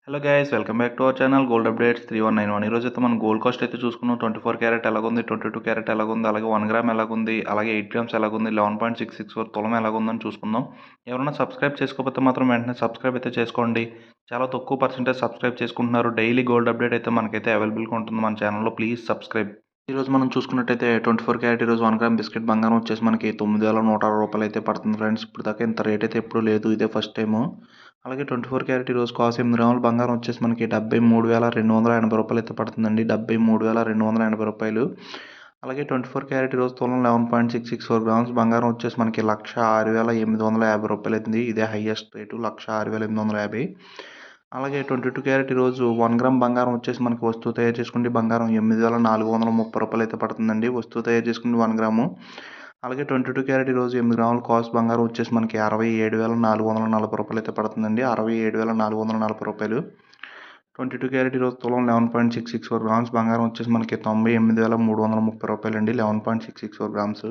Hello guys, welcome back to our channel gold updates 3191. ఈరోజు అయితే మనం గోల్డ్ కాస్ట్ అయితే చూసుకున్నాం. 24 క్యారెట్ ఎలాగుంది, 22 క్యారెట్ ఎలాగుంది, అలాగే 1 గ్రామ్ ఎలాగుంది, అలాగే 8 గ్రామ్స్ ఎలాగుంది, 11.664 తులం ఎలాగుందని చూసుకుందాం. ఎవరైనా సబ్స్క్రైబ్ చేసుకోకపోతే మాత్రం వెంటనే సబ్స్క్రైబ్ అయితే చేసుకోండి. చాలా తక్కువ పర్సెంటేజ్ సబ్స్క్రైబ్ చేసుకుంటున్నారు. డైలీ గోల్డ్ అప్డేట్ అయితే మనకైతే అవైలబుల్గా ఉంటుంది మన ఛానల్లో. Please subscribe. ఈరోజు మనం చూసుకున్నట్టయితే 24 క్యారెట్ ఈరోజు 1 గ్రామ్ బిస్కెట్ బంగారం వచ్చేసి మనకి 9,160 రూపాయలు అయితే పడుతుంది ఫ్రెండ్స్. ఇప్పుడు దాకా ఇంత రేట్ అయితే ఎప్పుడు లేదు, ఇదే ఫస్ట్ టైము. అలాగే 24 క్యారెట్ ఈరోజు కాస్ట్ 8 గ్రాముల బంగారం వచ్చేసి మనకి 73,280 రూపాయలు అయితే పడుతుందండి. 73,280 రూపాయలు. అలాగే 24 క్యారెట్ ఈరోజు తులం 11.664 గ్రామ్స్ బంగారం వచ్చేసి మనకి 1,06,850 రూపాయలు అయింది. ఇదే హైయెస్ట్ రేటు 1,06,850. అలాగే 22 క్యారెట్ ఈరోజు 1 గ్రామ్ బంగారం వచ్చేసి మనకి వస్తువు తయారు చేసుకుంటే బంగారం 8,430 రూపాయలు అయితే పడుతుందండి. వస్తువు తయారు చేసుకుంటే 1 గ్రాము. అలాగే 22 క్యారెట్ ఈరోజు 8 గ్రాముల కాస్ట్ బంగారం వచ్చేసి మనకి 67,440 రూపాయలు అయితే పడుతుందండి. 67,440 రూపాయలు. 22 క్యారెట్ ఈరోజు తులం 11.664 గ్రామ్స్ బంగారం వచ్చేసి మనకి 98,330 రూపాయలు అండి. 11.664 గ్రామ్స్.